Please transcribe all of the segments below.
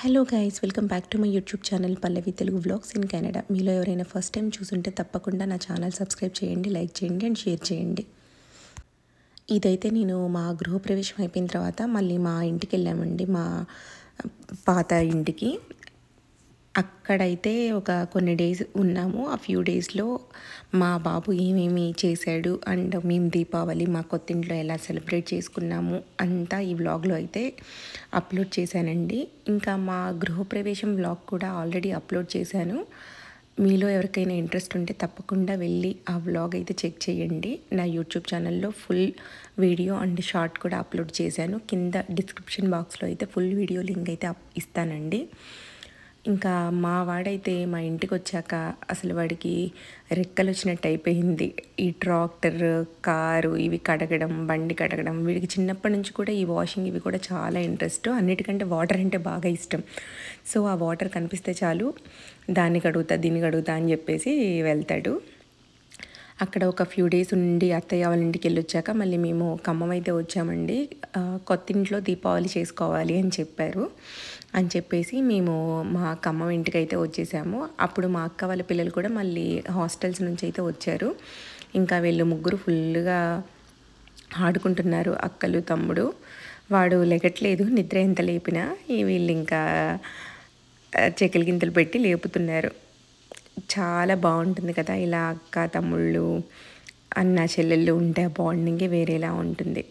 Hello guys, welcome back to my YouTube channel Pallavi Telugu vlogs in Canada. మీలో ఎవరైనా first time చూసుంటే తప్పకుండా నా ఛానల్ సబ్స్క్రైబ్ చేయండి, లైక్ చేయండి అండ్ షేర్ చేయండి. ఇదైతే నేను మా గృహప్రవేశం అయిపోయిన తర్వాత మళ్ళీ మా ఇంటికి వెళ్ళామండి, మా పాత ఇంటికి. అక్కడైతే ఒక కొన్ని డేస్ ఉన్నాము. ఆ ఫ్యూ డేస్లో మా బాబు ఏమేమి చేశాడు అండ్ మేము దీపావళి మా కొత్త ఇంట్లో ఎలా సెలబ్రేట్ చేసుకున్నాము అంతా ఈ వ్లాగ్లో అయితే అప్లోడ్ చేశానండి. ఇంకా మా గృహప్రవేశం వ్లాగ్ కూడా ఆల్రెడీ అప్లోడ్ చేశాను. మీలో ఎవరికైనా ఇంట్రెస్ట్ ఉంటే తప్పకుండా వెళ్ళి ఆ వ్లాగ్ అయితే చెక్ చేయండి. నా యూట్యూబ్ ఛానల్లో ఫుల్ వీడియో అండ్ షార్ట్ కూడా అప్లోడ్ చేశాను. కింద డిస్క్రిప్షన్ బాక్స్లో అయితే ఫుల్ వీడియో లింక్ అయితే ఇస్తానండి. ఇంకా మా వాడైతే మా ఇంటికి వచ్చాక అసలు వాడికి రెక్కలు వచ్చినట్టు అయిపోయింది. ఈ ట్రాక్టర్, కారు ఇవి కడగడం, బండి కడగడం, వీడికి చిన్నప్పటి నుంచి కూడా ఈ వాషింగ్ ఇవి కూడా చాలా ఇంట్రెస్ట్. అన్నిటికంటే వాటర్ అంటే బాగా ఇష్టం. సో ఆ వాటర్ కనిపిస్తే చాలు దాన్ని కడుగుతా దీన్ని కడుగుతా అని చెప్పేసి వెళ్తాడు. అక్కడ ఒక ఫ్యూ డేస్ ఉండి అత్తయ్య వాళ్ళ ఇంటికి వెళ్ళి వచ్చాక మళ్ళీ మేము ఖమ్మం అయితే వచ్చామండి. కొత్త ఇంట్లో దీపావళి చేసుకోవాలి అని చెప్పారు అని చెప్పేసి మేము మా ఖమ్మం ఇంటికి అయితే వచ్చేసాము. అప్పుడు మా అక్క వాళ్ళ పిల్లలు కూడా మళ్ళీ హాస్టల్స్ నుంచి అయితే వచ్చారు. ఇంకా వీళ్ళు ముగ్గురు ఫుల్గా ఆడుకుంటున్నారు, అక్కలు తమ్ముడు. వాడు లెగట్లేదు, నిద్ర ఎంత లేపినా వీళ్ళు ఇంకా చెక్కలు గింతలు పెట్టి లేపుతున్నారు. చాలా బాగుంటుంది కదా ఇలా అక్క తమ్ముళ్ళు అన్న చెల్లెళ్ళు ఉంటే ఆ బాండింగే వేరేలా ఉంటుంది.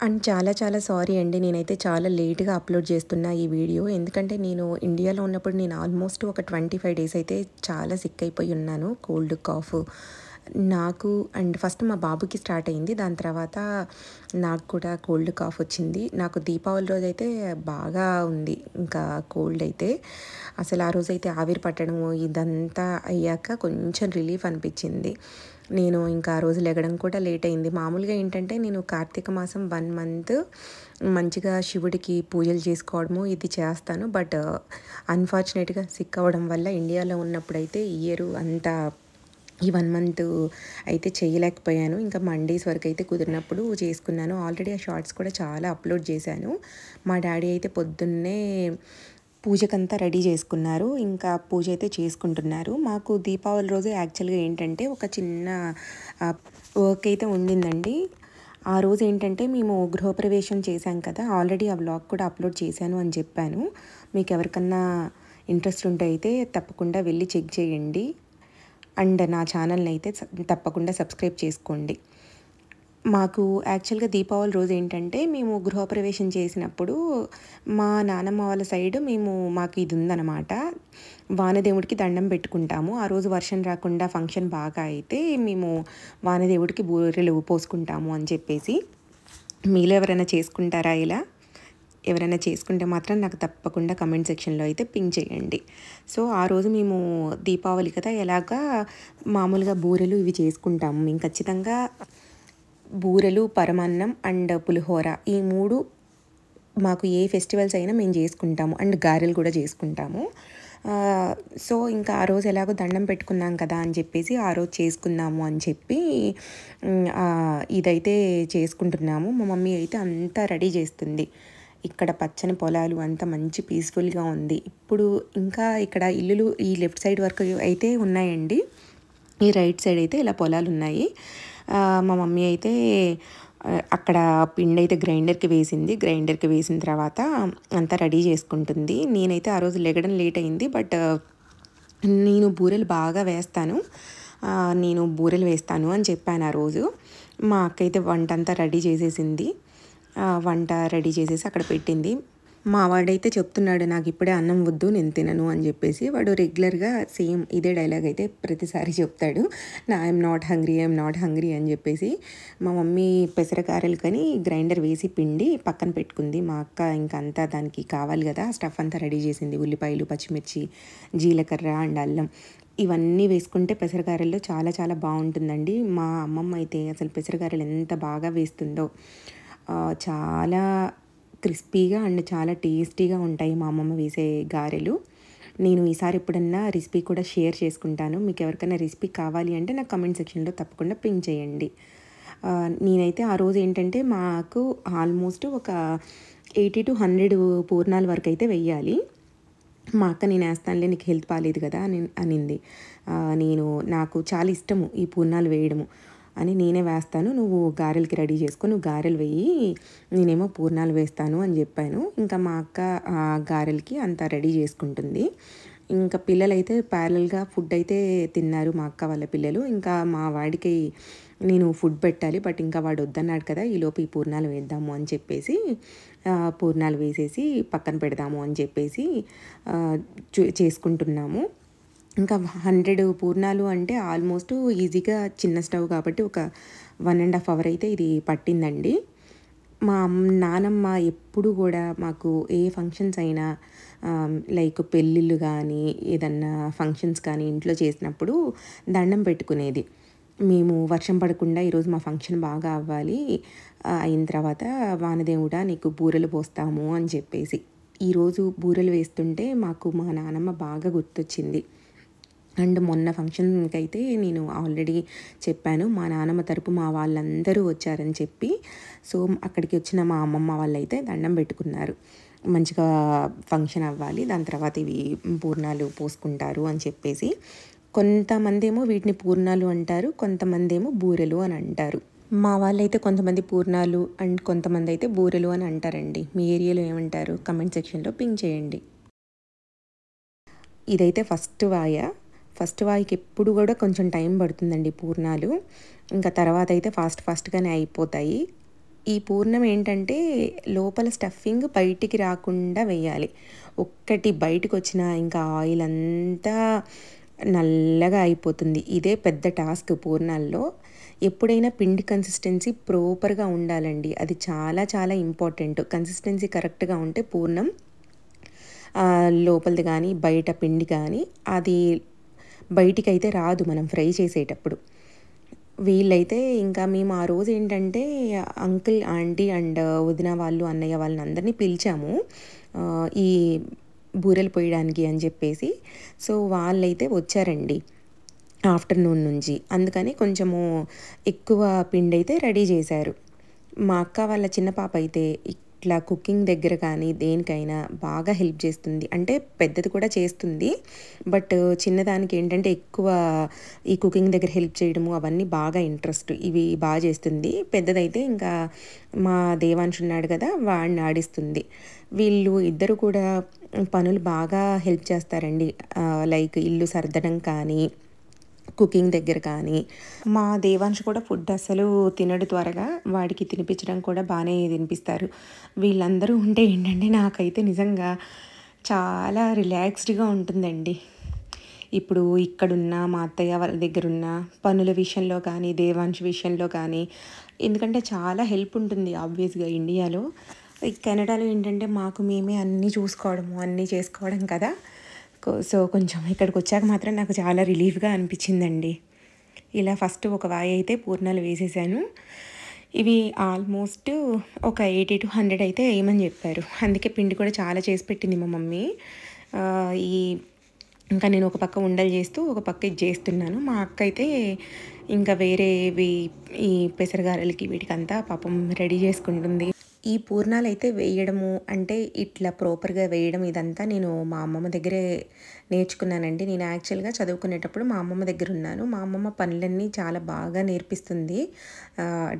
అండ్ చాలా చాలా సారీ అండి, నేనైతే చాలా లేట్గా అప్లోడ్ చేస్తున్నా ఈ వీడియో. ఎందుకంటే నేను ఇండియాలో ఉన్నప్పుడు నేను ఆల్మోస్ట్ ఒక 25 డేస్ అయితే చాలా సిక్ అయిపోయి ఉన్నాను. కోల్డ్, కాఫ్ నాకు అండ్ ఫస్ట్ మా బాబుకి స్టార్ట్ అయింది. దాని తర్వాత నాకు కూడా కోల్డ్, కాఫ్ వచ్చింది. నాకు దీపావళి రోజు అయితే బాగా ఉంది ఇంకా కోల్డ్ అయితే. అసలు ఆ రోజైతే ఆవిరి పట్టడము ఇదంతా అయ్యాక కొంచెం రిలీఫ్ అనిపించింది. నేను ఇంకా ఆ రోజు లెగడం కూడా లేట్ అయింది. మామూలుగా ఏంటంటే నేను కార్తీక మాసం 1 మంత్ మంచిగా శివుడికి పూజలు చేసుకోవడము ఇది చేస్తాను. బట్ అన్ఫార్చునేట్గా సిక్ అవ్వడం వల్ల ఇండియాలో ఉన్నప్పుడైతే ఇయర్ అంతా ఈ 1 మంత్ అయితే చేయలేకపోయాను. ఇంకా మండేస్ వరకు అయితే కుదిరినప్పుడు చేసుకున్నాను. ఆల్రెడీ ఆ షార్ట్స్ కూడా చాలా అప్లోడ్ చేశాను. మా డాడీ అయితే పొద్దున్నే పూజకంతా రెడీ చేసుకున్నారు. ఇంకా పూజ అయితే చేసుకుంటున్నారు. మాకు దీపావళి రోజు యాక్చువల్గా ఏంటంటే ఒక చిన్న వర్క్ అయితే ఉండిందండి. ఆ రోజు ఏంటంటే మేము గృహప్రవేశం చేశాం కదా, ఆల్రెడీ ఆ వ్లాగ్ కూడా అప్లోడ్ చేశాను అని చెప్పాను. మీకు ఎవరికన్నా ఇంట్రెస్ట్ ఉంటే అయితే తప్పకుండా వెళ్ళి చెక్ చేయండి. అండ్ నా ఛానల్ని అయితే తప్పకుండా సబ్స్క్రైబ్ చేసుకోండి. మాకు యాక్చువల్గా దీపావళి రోజు ఏంటంటే మేము గృహప్రవేశం చేసినప్పుడు మా నానమ్మ వాళ్ళ సైడ్ మాకు ఇది ఉందన్నమాట, వానదేవుడికి దండం పెట్టుకుంటాము. ఆ రోజు వర్షం రాకుండా ఫంక్షన్ బాగా అయితే మేము వానదేవుడికి బూరెలు పోసుకుంటాము అని చెప్పేసి. మీలో ఎవరైనా చేసుకుంటారా ఇలా? ఎవరైనా చేసుకుంటే మాత్రం నాకు తప్పకుండా కమెంట్ సెక్షన్లో అయితే పింక్ చేయండి. సో ఆ రోజు మేము దీపావళి కదా ఎలాగా మామూలుగా బూరెలు ఇవి చేసుకుంటాము. మేము ఖచ్చితంగా బూరెలు, పరమాన్నం అండ్ పులిహోర ఈ 3 మాకు ఏ ఫెస్టివల్స్ అయినా మేము చేసుకుంటాము. అండ్ గారెలు కూడా చేసుకుంటాము. సో ఇంకా ఆ రోజు ఎలాగో దండం పెట్టుకున్నాం కదా అని చెప్పేసి ఆ రోజు చేసుకుందాము అని చెప్పి ఇదైతే చేసుకుంటున్నాము. మా మమ్మీ అయితే అంతా రెడీ చేస్తుంది. ఇక్కడ పచ్చని పొలాలు అంతా మంచి పీస్ఫుల్గా ఉంది. ఇప్పుడు ఇంకా ఇక్కడ ఇల్లులు ఈ లెఫ్ట్ సైడ్ వరకు అయితే ఉన్నాయండి. ఈ రైట్ సైడ్ అయితే ఇలా పొలాలు ఉన్నాయి. మా మమ్మీ అయితే అక్కడ పిండి అయితే గ్రైండర్కి వేసిన తర్వాత అంతా రెడీ చేసుకుంటుంది. నేనైతే ఆ రోజు లెగడం లేట్ అయింది. బట్ నేను బూరెలు బాగా వేస్తాను, నేను బూరెలు వేస్తాను అని చెప్పాను ఆ రోజు. మా అక్క అయితే వంట అంతా రెడీ చేసేసింది. వంట రెడీ చేసేసి అక్కడ పెట్టింది. మా వాడైతే చెప్తున్నాడు, నాకు ఇప్పుడే అన్నం వద్దు, నేను తినను అని చెప్పేసి. వాడు రెగ్యులర్గా సేమ్ ఇదే డైలాగ్ అయితే ప్రతిసారి చెప్తాడు, ఐఎమ్ నాట్ హంగ్రీ అని చెప్పేసి. మా మమ్మీ పెసరకారెలు కానీ గ్రైండర్ వేసి పిండి పక్కన పెట్టుకుంది. మా అక్క ఇంకా అంతా దానికి కావాలి కదా స్టఫ్ అంతా రెడీ చేసింది. ఉల్లిపాయలు, పచ్చిమిర్చి, జీలకర్ర అండ్ అల్లం ఇవన్నీ వేసుకుంటే పెసరకారెల్లో చాలా చాలా బాగుంటుందండి. మా అమ్మమ్మ అయితే అసలు పెసరకారెలు ఎంత బాగా వేస్తుందో, చాలా క్రిస్పీగా అండ్ చాలా టేస్టీగా ఉంటాయి మా అమ్మమ్మ వేసే గారెలు. నేను ఈసారి ఎప్పుడన్నా రెసిపీ కూడా షేర్ చేసుకుంటాను. మీకు ఎవరికైనా రెసిపీ కావాలి అంటే నాకు కమెంట్ సెక్షన్లో తప్పకుండా పింక్ చేయండి. నేనైతే ఆ రోజు ఏంటంటే మాకు ఆల్మోస్ట్ ఒక 80-100 పూర్ణాల వరకు అయితే వెయ్యాలి. మా అక్క నేను వేస్తానులే నీకు హెల్త్ బాగాలేదు కదా అని అనింది. నాకు చాలా ఇష్టము ఈ పూర్ణాలు వేయడము అని నేనే వేస్తాను, నువ్వు గారెలకి రెడీ చేసుకో, నువ్వు గారెలు వేయి, నేనేమో పూర్ణాలు వేస్తాను అని చెప్పాను. ఇంకా మా అక్క గారెలకి అంతా రెడీ చేసుకుంటుంది. ఇంకా పిల్లలైతే ప్యారల్గా ఫుడ్ అయితే తిన్నారు, మా అక్క వాళ్ళ పిల్లలు. ఇంకా మా వాడికి నేను ఫుడ్ పెట్టాలి, బట్ ఇంకా వాడు వద్దన్నాడు కదా, ఈలోపు ఈ పూర్ణాలు వేద్దాము అని చెప్పేసి పూర్ణాలు వేసేసి పక్కన పెడదాము అని చెప్పేసి చేసుకుంటున్నాము. ఇంకా 100 పూర్ణాలు అంటే ఆల్మోస్ట్ ఈజీగా చిన్న స్టవ్ కాబట్టి ఒక 1.5 అవర్ అయితే ఇది పట్టిందండి. మా నానమ్మ ఎప్పుడు కూడా మాకు ఏ ఫంక్షన్స్ అయినా లైక్ పెళ్ళిళ్ళు కానీ ఏదన్నా ఫంక్షన్స్ కానీ ఇంట్లో చేసినప్పుడు దండం పెట్టుకునేది. మేము వర్షం పడకుండా ఈరోజు మా ఫంక్షన్ బాగా అవ్వాలి, అయిన తర్వాత వానదేవుడా నీకు బూరెలు పోస్తాము అని చెప్పేసి. ఈరోజు బూరెలు వేస్తుంటే మాకు మా నానమ్మ బాగా గుర్తొచ్చింది. అండ్ మొన్న ఫంక్షన్కి అయితే నేను ఆల్రెడీ చెప్పాను, మా నానమ్మ తరపు మా వాళ్ళందరూ వచ్చారని చెప్పి. సో అక్కడికి వచ్చిన మా అమ్మమ్మ వాళ్ళు అయితే దండం పెట్టుకున్నారు, మంచిగా ఫంక్షన్ అవ్వాలి, దాని తర్వాత ఇవి పూర్ణాలు పోసుకుంటారు అని చెప్పేసి. కొంతమంది ఏమో వీటిని పూర్ణాలు అంటారు, కొంతమంది ఏమో బూరెలు అని అంటారు. మా వాళ్ళైతే కొంతమంది పూర్ణాలు అండ్ కొంతమంది అయితే బూరెలు అని అంటారండి. మీ ఏరియాలో ఏమంటారు కమెంట్ సెక్షన్లో పింక్ చేయండి. ఇదైతే ఫస్ట్ వాయికి ఎప్పుడు కూడా కొంచెం టైం పడుతుందండి పూర్ణాలు. ఇంకా తర్వాత అయితే ఫాస్ట్గానే అయిపోతాయి. ఈ పూర్ణం ఏంటంటే లోపల స్టఫింగ్ బయటికి రాకుండా వేయాలి. ఒక్కటి బయటకు వచ్చినా ఇంకా ఆయిల్ అంతా నల్లగా అయిపోతుంది. ఇదే పెద్ద టాస్క్ పూర్ణాల్లో. ఎప్పుడైనా పిండి కన్సిస్టెన్సీ ప్రాపర్గా ఉండాలండి, అది చాలా చాలా ఇంపార్టెంట్. కన్సిస్టెన్సీ కరెక్ట్గా ఉంటే పూర్ణం లోపలిది కానీ బయట పిండి కానీ అది బయటికి అయితే రాదు మనం ఫ్రై చేసేటప్పుడు. వీళ్ళైతే ఇంకా మేము ఆ రోజు ఏంటంటే అంకుల్, ఆంటీ అండ్ వదిన వాళ్ళు, అన్నయ్య వాళ్ళని అందరినీ పిలిచాము ఈ బూరెలు పోయడానికి అని చెప్పేసి. సో వాళ్ళైతే వచ్చారండి ఆఫ్టర్నూన్ నుంచి, అందుకని కొంచెము ఎక్కువ పిండి అయితే రెడీ చేశారు. మా అక్క వాళ్ళ చిన్న పాప అయితే ఇట్లా కుకింగ్ దగ్గర కానీ దేనికైనా బాగా హెల్ప్ చేస్తుంది. అంటే పెద్దది కూడా చేస్తుంది, బట్ చిన్నదానికి ఏంటంటే ఎక్కువ ఈ కుకింగ్ దగ్గర హెల్ప్ చేయడము అవన్నీ బాగా ఇంట్రెస్ట్, ఇవి బాగా చేస్తుంది. పెద్దదైతే ఇంకా మా దేవాంశ్ ఉన్నాడు కదా, వాడిని ఆడిస్తుంది. వీళ్ళు ఇద్దరు కూడా పనులు బాగా హెల్ప్ చేస్తారండి, లైక్ ఇల్లు సర్దడం కానీ కుకింగ్ దగ్గర కానీ. మా దేవాంశ్ కూడా ఫుడ్ అసలు తినడు త్వరగా, వాడికి తినిపించడం కూడా బాగానే తినిపిస్తారు. వీళ్ళందరూ ఉంటే ఏంటంటే నాకైతే నిజంగా చాలా రిలాక్స్డ్గా ఉంటుందండి. ఇప్పుడు ఇక్కడున్న మా అత్తయ్య వాళ్ళ దగ్గర ఉన్న పనుల విషయంలో కానీ దేవాంశ్ విషయంలో కానీ, ఎందుకంటే చాలా హెల్ప్ ఉంటుంది ఆబ్వియస్గా. ఇండియాలో కెనడాలో ఏంటంటే మాకు మేమే అన్నీ చూసుకోవడము అన్నీ చేసుకోవడం కదా, సో కొంచెం ఇక్కడికి వచ్చాక మాత్రం నాకు చాలా రిలీఫ్గా అనిపించిందండి. ఇలా ఫస్ట్ ఒక వాయి అయితే పూర్ణాలు వేసేసాను. ఇవి ఆల్మోస్ట్ ఒక 80-100 అయితే వేయమని చెప్పారు, అందుకే పిండి కూడా చాలా చేసి పెట్టింది మా మమ్మీ. ఇంకా నేను ఒక పక్క ఉండలు చేస్తూ ఒక పక్క ఇది చేస్తున్నాను. మా అక్క అయితే ఇంకా వేరేవి ఈ పెసరగారెలకి వీటికంతా పాపం రెడీ చేసుకుంటుంది. ఈ పూర్ణాలు అయితే వేయడము అంటే ఇట్లా ప్రాపర్గా వేయడం ఇదంతా నేను మా అమ్మమ్మ దగ్గరే నేర్చుకున్నానండి. నేను యాక్చువల్గా చదువుకునేటప్పుడు మా అమ్మమ్మ దగ్గర ఉన్నాను. మా అమ్మమ్మ పనులన్నీ చాలా బాగా నేర్పిస్తుంది,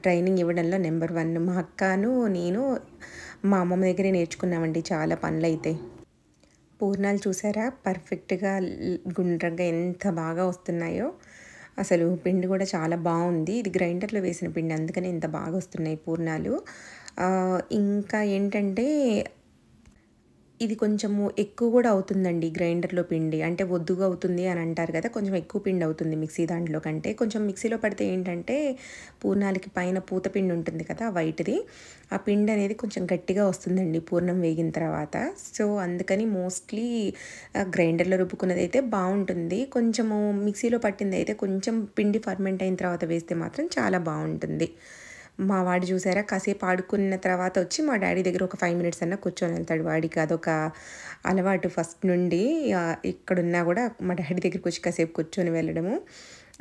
ట్రైనింగ్ ఇవ్వడంలో నెంబర్ 1. మా అక్కను నేను మా అమ్మమ్మ దగ్గరే నేర్చుకున్నామండి చాలా పనులు అయితే. పూర్ణాలు చూసారా పర్ఫెక్ట్గా గుండ్రంగా ఎంత బాగా వస్తున్నాయో, అసలు పిండి కూడా చాలా బాగుంది. ఇది గ్రైండర్లో వేసిన పిండి, అందుకని ఇంత బాగా వస్తున్నాయి పూర్ణాలు. ఇంకా ఏంటంటే ఇది కొంచెము ఎక్కువ కూడా అవుతుందండి గ్రైండర్లో పిండి, అంటే ఒద్దుగా అవుతుంది అని అంటారు కదా, కొంచెం ఎక్కువ పిండి అవుతుంది మిక్సీ దాంట్లో కంటే. కొంచెం మిక్సీలో పడితే ఏంటంటే పూర్ణాలకి పైన పూత పిండి ఉంటుంది కదా వైట్ది, ఆ పిండి అనేది కొంచెం గట్టిగా వస్తుందండి పూర్ణం వేగిన తర్వాత. సో అందుకని మోస్ట్లీ గ్రైండర్లో రుబ్బుకున్నది అయితే బాగుంటుంది. కొంచెము మిక్సీలో పట్టింది అయితే కొంచెం పిండి ఫర్మెంట్ అయిన తర్వాత వేస్తే మాత్రం చాలా బాగుంటుంది. మా వాడు చూసారా కాసేపు ఆడుకున్న తర్వాత వచ్చి మా డాడీ దగ్గర ఒక 5 మినిట్స్ అన్నా కూర్చొని వెళ్తాడు. వాడికి అదొక అలవాటు ఫస్ట్ నుండి. ఇక్కడున్నా కూడా మా డాడీ దగ్గరికి వచ్చి కాసేపు కూర్చొని వెళ్ళడము.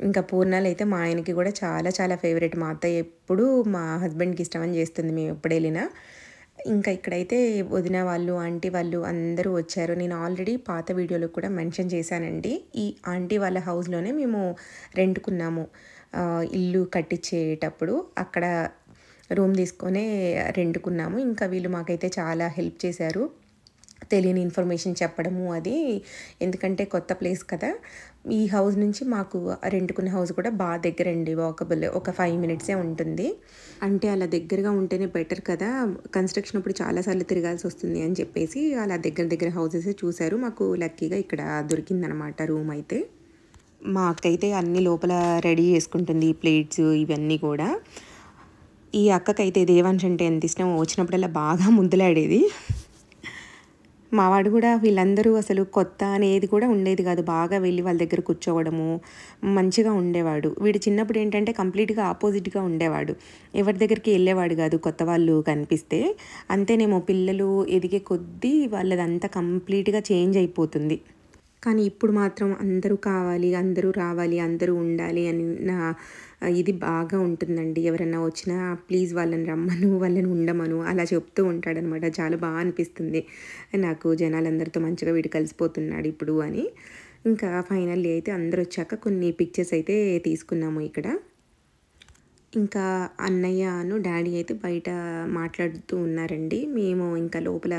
ఇంకా పూర్ణాలు అయితే మా ఆయనకి కూడా చాలా చాలా ఫేవరెట్. మా అత్తయ్య ఎప్పుడు మా హస్బెండ్కి ఇష్టమని చేస్తుంది మేము ఎప్పుడు వెళ్ళినా. ఇంకా ఇక్కడైతే వదిన వాళ్ళు, ఆంటీ వాళ్ళు అందరూ వచ్చారు. నేను ఆల్రెడీ పాత వీడియోలో కూడా మెన్షన్ చేశానండి. ఈ ఆంటీ వాళ్ళ హౌస్‌లోనే మేము రెంట్‌కున్నాము. ఇల్లు కట్టించేటప్పుడు అక్కడ రూమ్ తీసుకొనే రెంట్‌కున్నాము. ఇంకా వీళ్ళు మాకైతే చాలా హెల్ప్ చేశారు. తెలియని ఇన్ఫర్మేషన్ చెప్పడము అది. ఎందుకంటే కొత్త ప్లేస్ కదా! ఈ హౌస్ నుంచి మాకు రెంట్‌కున్న హౌస్ కూడా దగ్గరండి. వాకబుల్ ఒక 5 మినిట్సే ఉంటుంది. అంటే అలా దగ్గరగా ఉంటేనే బెటర్ కదా! కన్‌స్ట్రక్షన్ అప్పుడు చాలా సార్లు తిరగాల్సొస్తుంది అని చెప్పేసి అలా దగ్గర దగ్గర హౌసెసే చూసారు. మాకు లక్కీగా ఇక్కడ దొరికిందనమాట రూమ్ అయితే. మా అక్కయితే అన్నీ లోపల రెడీ చేసుకుంటుంది. ప్లేట్స్ ఇవన్నీ కూడా. ఈ అక్కకైతే దేవాన్ష్ అంటే ఎంత ఇష్టమో వచ్చినప్పుడల్లా బాగా ముద్దులాడేది. మావాడు కూడా వీళ్ళందరూ అసలు కొత్త అనేది కూడా ఉండేది కాదు. బాగా వెళ్ళి వాళ్ళ దగ్గర కూర్చోవడము, మంచిగా ఉండేవాడు. వీడు చిన్నప్పుడు ఏంటంటే కంప్లీట్‌గా ఆపోజిట్‌గా ఉండేవాడు. ఎవరి దగ్గరికి వెళ్ళేవాడు కాదు కొత్త వాళ్ళు కనిపిస్తే. అంతేనేమో పిల్లలు ఎదిగే కొద్దీ వాళ్ళదంతా కంప్లీట్‌గా చేంజ్ అయిపోతుంది. కానీ ఇప్పుడు మాత్రం అందరూ కావాలి, అందరూ రావాలి, అందరూ ఉండాలి అని ఇది బాగా ఉంటుందండి. ఎవరన్నా వచ్చినా ప్లీజ్ వాళ్ళని రమ్మను, వాళ్ళని ఉండమను అలా చెప్తూ ఉంటాడనమాట. చాలా బాగా అనిపిస్తుంది నాకు జనాలందరితో మంచిగా వీడు కలిసిపోతున్నాడు ఇప్పుడు అని. ఇంకా ఫైనల్లీ అయితే అందరూ వచ్చాక కొన్ని పిక్చర్స్ అయితే తీసుకున్నాము ఇక్కడ. ఇంకా అన్నయ్యను, డ్యాడీ అయితే బయట మాట్లాడుతూ ఉన్నారండి. మేము ఇంకా లోపల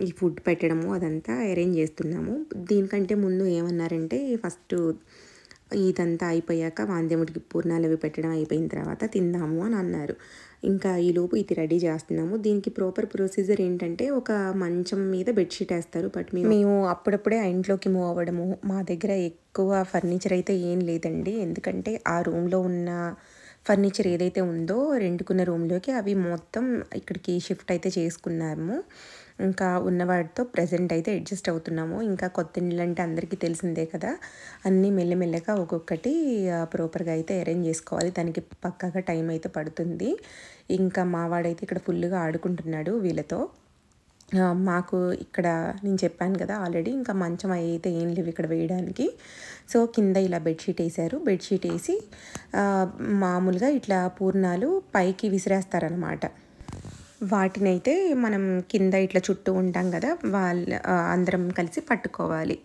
ఈ ఫుడ్ పెట్టడము అదంతా అరేంజ్ చేస్తున్నాము. దీనికంటే ముందు ఏమన్నారంటే ఫస్టు ఇదంతా అయిపోయాక వాందేముడికి పూర్ణాలు అవి పెట్టడం అయిపోయిన తర్వాత తిందాము అని అన్నారు. ఇంకా ఈలోపు ఇది రెడీ చేస్తున్నాము. దీనికి ప్రాపర్ ప్రొసీజర్ ఏంటంటే ఒక మంచం మీద బెడ్‌షీట్ ఏస్తారు. బట్ మేము అప్పుడప్పుడే ఆ ఇంట్లోకి మూవ్ అవ్వడము. మా దగ్గర ఎక్కువ ఫర్నిచర్ అయితే ఏం లేదండి. ఎందుకంటే ఆ రూమ్‌లో ఉన్న ఫర్నిచర్ ఏదైతే ఉందో రెంట్‌కున్న రూమ్‌లోకి అవి మొత్తం ఇక్కడికి షిఫ్ట్ అయితే చేసుకున్నాము. ఇంకా ఉన్న వాటితో ప్రెజెంట్ అయితే అడ్జస్ట్ అవుతున్నాము. ఇంకా కొత్త ఇల్లంటే అందరికీ తెలిసిందే కదా! అన్నీ మెల్లమెల్లగా ఒక్కొక్కటి ప్రాపర్‌గా అయితే అరేంజ్ చేసుకోవాలి. దానికి పక్కాగా టైం అయితే పడుతుంది. ఇంకా మా వాడైతే ఇక్కడ ఫుల్‌గా ఆడుకుంటున్నాడు వీళ్ళతో. మాకు ఇక్కడ నేను చెప్పాను కదా ఆల్రెడీ, ఇంకా మంచం అయితే ఏం లేవు ఇక్కడ వేయడానికి. సో కింద ఇలా బెడ్‌షీట్ వేశారు. బెడ్‌షీట్ వేసి మామూలుగా ఇట్లా పూర్ణాలు పైకి విసిరేస్తారనమాట. వాటినైతే మనం కింద ఇట్లా చుట్టూ ఉంటాం కదా, అందరం కలిసి పట్టుకోవాలి.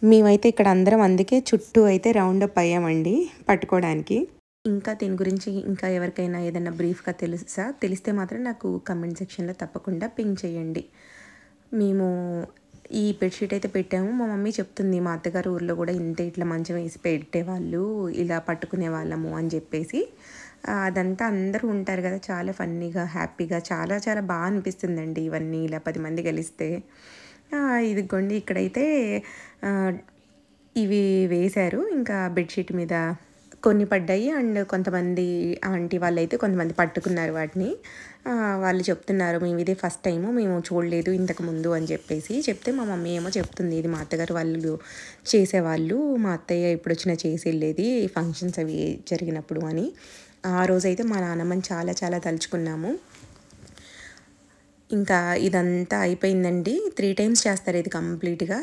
మేమైతే ఇక్కడ అందరం అందుకే చుట్టూ అయితే రౌండప్ అయ్యామండి పట్టుకోవడానికి. ఇంకా దీని గురించి ఇంకా ఎవరికైనా ఏదైనా బ్రీఫ్గా తెలిస్తే మాత్రం నాకు కమెంట్ సెక్షన్లో తప్పకుండా పింగ్ చేయండి. మేము ఈ బెడ్‌షీట్ అయితే పెట్టాము. మా మమ్మీ చెప్తుంది మా అత్తగారు ఊర్లో కూడా ఇంతే ఇట్లా మంచం వేసి పెట్టేవాళ్ళు, ఇలా పట్టుకునే వాళ్ళము అని చెప్పేసి. అదంతా అందరూ ఉంటారు కదా, చాలా ఫన్నీగా హ్యాపీగా చాలా చాలా బాగా అనిపిస్తుందండి ఇవన్నీ ఇలా 10 మంది కలిస్తే. ఇదిగోండి ఇక్కడైతే ఇవి వేశారు. ఇంకా బెడ్‌షీట్ మీద కొన్ని పడ్డాయి. అండ్ కొంతమంది ఆంటీ వాళ్ళైతే కొంతమంది పట్టుకున్నారు వాటిని. వాళ్ళు చెప్తున్నారు మేము ఇదే ఫస్ట్ టైము, మేము చూడలేదు ఇంతకుముందు అని చెప్పేసి చెప్తే, మా మమ్మీ ఏమో చెప్తుంది ఇది మా అత్తగారు వాళ్ళు చేసేవాళ్ళు, మా అత్తయ్య ఇప్పుడు వచ్చిన చేసి వెళ్ళేది ఫంక్షన్స్ అవి జరిగినప్పుడు అని. ఆ రోజైతే మా నాన్నమ్మని చాలా చాలా తలుచుకున్నాము. ఇంకా ఇదంతా అయిపోయిందండి. 3 టైమ్స్ చేస్తారు ఇది కంప్లీట్‌గా.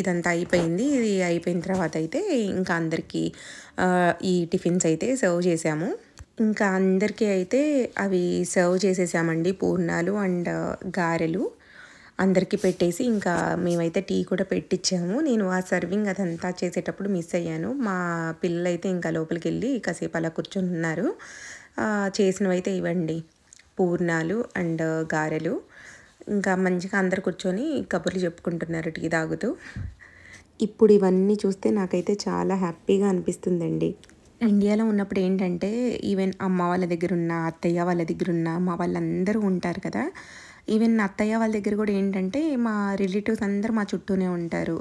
ఇదంతా అయిపోయింది. ఇది అయిపోయిన తర్వాత అయితే ఇంకా అందరికీ ఈ టిఫిన్స్ అయితే సర్వ్ చేసాము. ఇంకా అందరికీ అయితే అవి సర్వ్ చేసేసామండి. పూర్ణాలు అండ్ గారెలు అందరికీ పెట్టేసి ఇంకా మేమైతే టీ కూడా పెట్టించాము. నేను ఆ సర్వింగ్ అదంతా చేసేటప్పుడు మిస్ అయ్యాను. మా పిల్లలైతే ఇంకా లోపలికి వెళ్ళి కాసేపు అలా కూర్చొని ఉన్నారు. చేసినవైతే ఇవ్వండి, పూర్ణాలు అండ్ గారెలు. ఇంకా మంచిగా అందరు కూర్చొని కబుర్లు చెప్పుకుంటున్నారు టీ తాగుతూ. ఇప్పుడు ఇవన్నీ చూస్తే నాకైతే చాలా హ్యాపీగా అనిపిస్తుందండి. ఇండియాలో ఉన్నప్పుడు ఏంటంటే ఈవెన్ అమ్మ వాళ్ళ దగ్గర ఉన్న, అత్తయ్య వాళ్ళ దగ్గర ఉన్న మా వాళ్ళందరూ ఉంటారు కదా. ఈవెన్ అత్తయ్య వాళ్ళ దగ్గర కూడా ఏంటంటే మా రిలేటివ్స్ అందరూ మా చుట్టూనే ఉంటారు.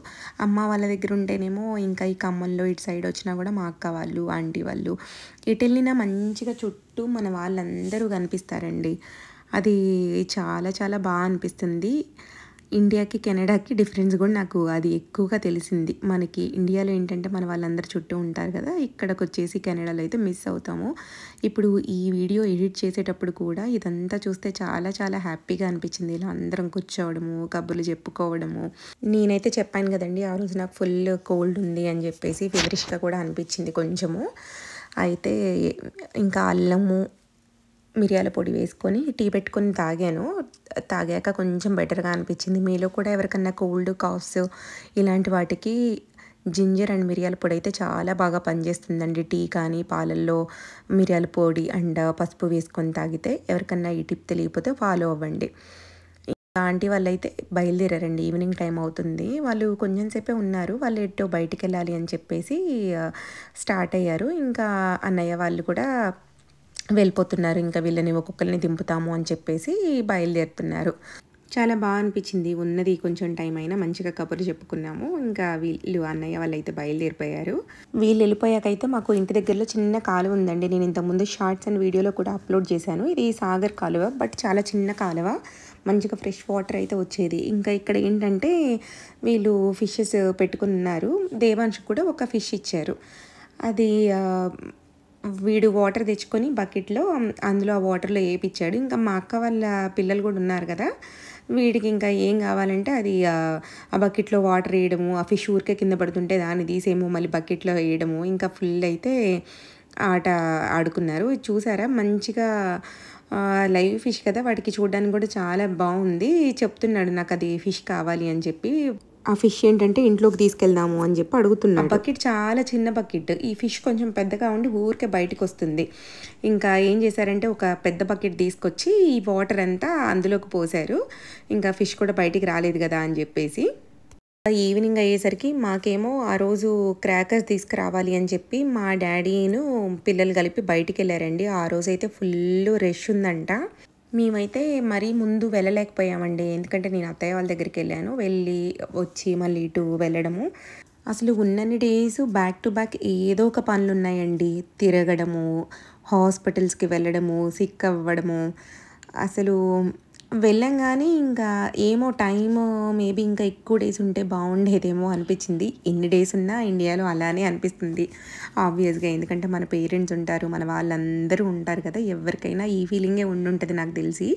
అమ్మ వాళ్ళ దగ్గర ఉంటేనేమో ఇంకా ఈ ఖమ్మంలో ఇటు సైడ్ వచ్చినా కూడా మా అక్క వాళ్ళు, ఆంటీ వాళ్ళు ఎటు వెళ్ళినా మంచిగా చుట్టూ మన వాళ్ళందరూ కనిపిస్తారండి. అది చాలా చాలా బాగా అనిపిస్తుంది. ఇండియాకి కెనడాకి డిఫరెన్స్ కూడా నాకు అది ఎక్కువగా తెలిసింది. మనకి ఇండియాలో ఏంటంటే మన వాళ్ళందరూ చుట్టూ ఉంటారు కదా, ఇక్కడికి వచ్చేసి కెనడాలో అయితే మిస్ అవుతాము. ఇప్పుడు ఈ వీడియో ఎడిట్ చేసేటప్పుడు కూడా ఇదంతా చూస్తే చాలా చాలా హ్యాపీగా అనిపించింది. ఇలా అందరం కూర్చోవడము, కబుర్లు చెప్పుకోవడము. నేనైతే చెప్పాను కదండి ఆ రోజు నాకు ఫుల్ కోల్డ్ ఉంది అని చెప్పేసి, ఫీవరిష్గా కూడా అనిపించింది కొంచెము. అయితే ఇంకా అల్లము మిరియాల పొడి వేసుకొని టీ పెట్టుకొని తాగాను. తాగాక కొంచెం బెటర్గా అనిపించింది. మీలో కూడా ఎవరికన్నా కోల్డ్, కాఫ్స్ ఇలాంటి వాటికి జింజర్ అండ్ మిరియాల పొడి అయితే చాలా బాగా పనిచేస్తుందండి. టీ కానీ పాలల్లో మిరియాల పొడి అండ్ పసుపు వేసుకొని తాగితే. ఎవరికన్నా ఈ టిప్ తెలియకపోతే ఫాలో అవ్వండి. ఆంటీ వాళ్ళైతే బయలుదేరారండి. ఈవినింగ్ టైం అవుతుంది. వాళ్ళు కొంచెం సేపే ఉన్నారు. వాళ్ళు ఎటో బయటికి వెళ్ళాలి అని చెప్పేసి స్టార్ట్ అయ్యారు. ఇంకా అన్నయ్య వాళ్ళు కూడా వెళ్ళిపోతున్నారు. ఇంకా వీళ్ళని ఒక్కొక్కరిని దింపుతాము అని చెప్పేసి బయలుదేరుతున్నారు. చాలా బాగా అనిపించింది. ఉన్నది కొంచెం టైం అయినా మంచిగా కబుర్లు చెప్పుకున్నాము. ఇంకా వీళ్ళు అన్నయ్య వాళ్ళు అయితే బయలుదేరిపోయారు. వీళ్ళు వెళ్ళిపోయాకైతే మాకు ఇంటి దగ్గరలో చిన్న కాలువ ఉందండి. నేను ఇంతకుముందు షార్ట్స్ అండ్ వీడియోలో కూడా అప్లోడ్ చేశాను. ఇది సాగర్ కాలువ, బట్ చాలా చిన్న కాలువ. మంచిగా ఫ్రెష్ వాటర్ అయితే వచ్చేది. ఇంకా ఇక్కడ ఏంటంటే వీళ్ళు ఫిషెస్ పెట్టుకున్నారు. దేవాంశ్ కూడా ఒక ఫిష్ ఇచ్చారు. అది వీడు వాటర్ తెచ్చుకొని బకెట్లో అందులో ఆ వాటర్లో వేయించాడు. ఇంకా మా అక్క వాళ్ళ పిల్లలు కూడా ఉన్నారు కదా, వీడికి ఇంకా ఏం కావాలంటే అది ఆ బకెట్లో వాటర్ వేయడము, ఆ ఫిష్ ఊరికే కింద పడుతుంటే దాన్ని తీసేమో మళ్ళీ బకెట్లో వేయడము, ఇంకా ఫుల్ అయితే ఆట ఆడుకున్నారు. చూసారా మంచిగా లైవ్ ఫిష్ కదా, వాటికి చూడడానికి కూడా చాలా బాగుంది. చెప్తున్నాడు నాకు అది ఫిష్ కావాలి అని చెప్పి. ఆ ఫిష్ ఏంటంటే ఇంట్లోకి తీసుకెళ్దాము అని చెప్పి అడుగుతున్నాడు. బకెట్ చాలా చిన్న బకెట్. ఈ ఫిష్ కొంచెం పెద్దగా ఉండి ఊరికే బయటకు వస్తుంది. ఇంకా ఏం చేశారంటే ఒక పెద్ద బకెట్ తీసుకొచ్చి ఈ వాటర్ అంతా అందులోకి పోసారు. ఇంకా ఫిష్ కూడా బయటికి రాలేదు కదా అని చెప్పేసి. ఈవినింగ్ అయ్యేసరికి మాకేమో ఆ రోజు క్రాకర్స్ తీసుకురావాలి అని చెప్పి మా డాడీను పిల్లలు కలిపి బయటికి వెళ్ళారండి. ఆ రోజు అయితే ఫుల్ రష్ ఉందంట. మేమైతే మరీ ముందు వెళ్ళలేకపోయామండి. ఎందుకంటే నేను అత్తయ్య వాళ్ళ దగ్గరికి వెళ్ళాను. వెళ్ళి వచ్చి మళ్ళీ ఇటు వెళ్ళడము. అసలు ఉన్నన్ని డేస్ బ్యాక్ టు బ్యాక్ ఏదో ఒక పనులు ఉన్నాయండి. తిరగడము, హాస్పిటల్స్కి వెళ్ళడము, సిక్ అవ్వడము. అసలు వెళ్ళంగానే ఇంకా ఏమో టైం మేబీ ఇంకా ఎక్కువ డేస్ ఉంటే బాగుండేదేమో అనిపించింది. ఎన్ని డేస్ ఉన్నా ఇండియాలో అలానే అనిపిస్తుంది ఆబ్వియస్గా. ఎందుకంటే మన పేరెంట్స్ ఉంటారు, మన వాళ్ళందరూ ఉంటారు కదా, ఎవరికైనా ఈ ఫీలింగే ఉండుంటుంది నాకు తెలిసి.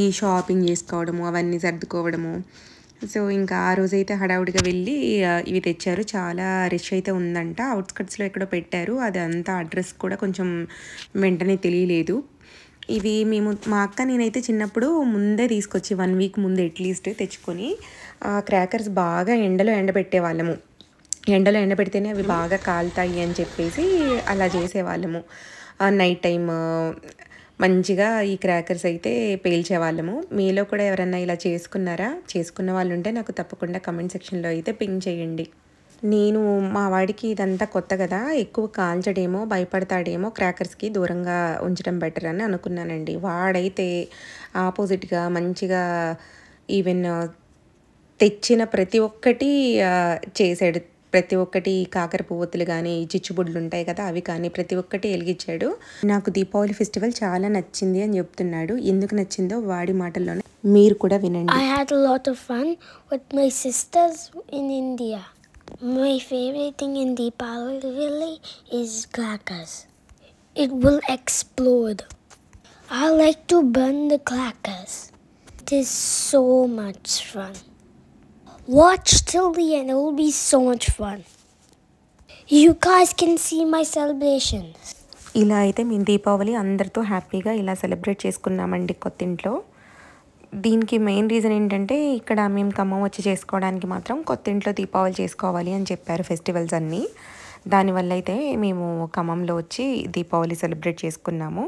ఈ షాపింగ్ చేసుకోవడము, అవన్నీ సర్దుకోవడము. సో ఇంకా ఆ రోజైతే హడావుడిగా వెళ్ళి ఇవి తెచ్చారు. చాలా రష్ అయితే ఉందంట. అవుట్స్కట్స్లో ఎక్కడో పెట్టారు. అది అంతా అడ్రస్ కూడా కొంచెం వెంటనే తెలియలేదు. ఇవి మేము మా అక్క నేనైతే చిన్నప్పుడు ముందే తీసుకొచ్చి 1 వీక్ ముందు అట్లీస్ట్ తెచ్చుకొని క్రాకర్స్ బాగా ఎండలో ఎండబెట్టేవాళ్ళము. ఎండలో ఎండబెడితేనే అవి బాగా కాలుతాయి అని చెప్పేసి అలా చేసేవాళ్ళము. నైట్ టైం మంచిగా ఈ క్రాకర్స్ అయితే పేల్చేవాళ్ళము. మీలో కూడా ఎవరన్నా ఇలా చేసుకున్నారా? చేసుకున్న వాళ్ళు ఉంటే నాకు తప్పకుండా కమెంట్ సెక్షన్లో అయితే పింగ్ చేయండి. నేను మా వాడికి ఇదంతా కొత్త కదా, ఎక్కువ కాల్చడేమో, భయపడతాడేమో, క్రాకర్స్కి దూరంగా ఉంచడం బెటర్ అని అనుకున్నానండి. వాడైతే ఆపోజిట్గా మంచిగా ఈవెన్ తెచ్చిన ప్రతి ఒక్కటి చేశాడు. ప్రతి ఒక్కటి కాకర పువ్వొత్తులు కానీ, చిచ్చుబుడ్లు ఉంటాయి కదా, అవి కానీ ప్రతి ఒక్కటి వెలిగించాడు. నాకు దీపావళి ఫెస్టివల్ చాలా నచ్చింది అని చెప్తున్నాడు. ఎందుకు నచ్చిందో వాడి మాటల్లోనే మీరు కూడా వినండి. I had a lot of fun with my sisters in India. My favorite thing in Deepavali is crackers. It will explode. I like to burn the crackers. It is so much fun. Watch till the end. It will be so much fun. You guys can see my celebrations. ఇలా అయితే మేము దీపావళి అందరితో హ్యాపీగా ఇలా celebrate చేసుకున్నామండి కొత్త ఇంట్లో. దీనికి మెయిన్ రీజన్ ఏంటంటే ఇక్కడ మేము ఖమ్మం వచ్చి చేసుకోవడానికి మాత్రం కొత్త ఇంట్లో దీపావళి చేసుకోవాలి అని చెప్పారు ఫెస్టివల్స్ అన్నీ. దానివల్ల అయితే మేము ఖమ్మంలో వచ్చి దీపావళి సెలబ్రేట్ చేసుకున్నాము.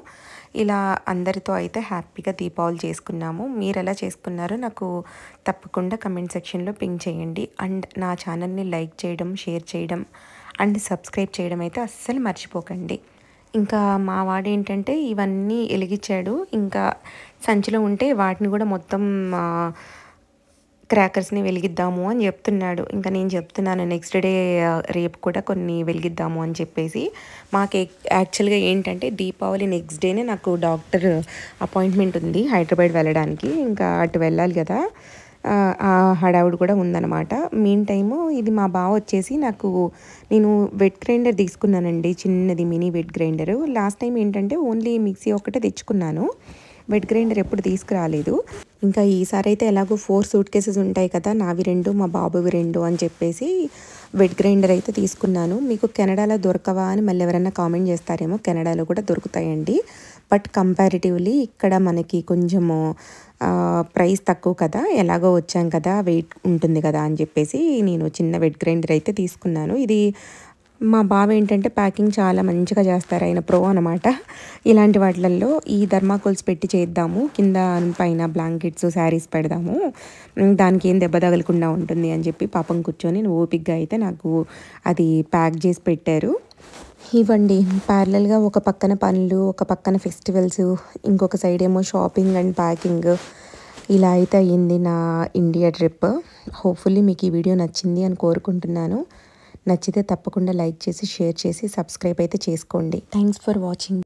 ఇలా అందరితో అయితే హ్యాపీగా దీపావళి చేసుకున్నాము. మీరు ఎలా చేసుకున్నారో నాకు తప్పకుండా కమెంట్ సెక్షన్లో పింగ్ చేయండి. అండ్ నా ఛానల్ని లైక్ చేయడం, షేర్ చేయడం అండ్ సబ్స్క్రైబ్ చేయడం అయితే అస్సలు మర్చిపోకండి. ఇంకా మా వాడు ఏంటంటే ఇవన్నీ వెలిగించాడు. ఇంకా సంచిలో ఉంటే వాటిని కూడా మొత్తం క్రాకర్స్ని వెలిగిద్దాము అని చెప్తున్నాడు. ఇంకా నేను చెప్తున్నాను నెక్స్ట్ డే రేపు కూడా కొన్ని వెలిగిద్దాము అని చెప్పేసి. మాకు యాక్చువల్గా ఏంటంటే దీపావళి నెక్స్ట్ డేనే నాకు డాక్టర్ అపాయింట్మెంట్ ఉంది హైదరాబాద్ వెళ్ళడానికి. ఇంకా అటు వెళ్ళాలి కదా, ఆ హడావుడు కూడా ఉందన్నమాట. మీన్ టైము ఇది మా బావ వచ్చేసి నేను వెట్ గ్రైండర్ తీసుకున్నానండి, చిన్నది mini wet grinder. Last time ఏంటంటే ఓన్లీ మిక్సీ ఒకటే తెచ్చుకున్నాను, వెట్ గ్రైండర్ ఎప్పుడు తీసుకురాలేదు. ఇంకా ఈసారి అయితే ఎలాగో 4 సూట్ కేసెస్ ఉంటాయి కదా, నావి 2 మా బాబువి 2 అని చెప్పేసి వెట్ గ్రైండర్ అయితే తీసుకున్నాను. మీకు కెనడాలో దొరకవా అని మళ్ళీ ఎవరైనా కామెంట్ చేస్తారేమో, కెనడాలో కూడా దొరుకుతాయండి. బట్ కంపారిటివ్లీ ఇక్కడ మనకి కొంచెము ప్రైస్ తక్కువ కదా, ఎలాగో వచ్చాం కదా, వెయిట్ ఉంటుంది కదా అని చెప్పేసి నేను చిన్న వెట్ గ్రైండర్ అయితే తీసుకున్నాను. ఇది మా బావ ఏంటంటే ప్యాకింగ్ చాలా మంచిగా చేస్తారు, ఆయన ప్రో అనమాట. ఇలాంటి వాటిలలో ఈ థర్మాకోల్స్ పెట్టి చేద్దాము, కింద పైన బ్లాంకెట్స్ శారీస్ పెడదాము, దానికి ఏం దెబ్బ తగలకుండా ఉంటుంది అని చెప్పి పాపం కూర్చొని ఓపిక్గా అయితే నాకు అది ప్యాక్ చేసి పెట్టారు. ఇవ్వండి, ప్యారలల్గా ఒక పక్కన పనులు, ఒక పక్కన ఫెస్టివల్స్, ఇంకొక సైడ్ ఏమో షాపింగ్ అండ్ ప్యాకింగ్, ఇలా అయితే అయ్యింది నా ఇండియా ట్రిప్. హోప్ఫుల్లీ మీకు ఈ వీడియో నచ్చింది అని కోరుకుంటున్నాను. నచ్చితే తప్పకుండా లైక్ చేసి, షేర్ చేసి, సబ్స్క్రైబ్ అయితే చేసుకోండి. Thanks for watching.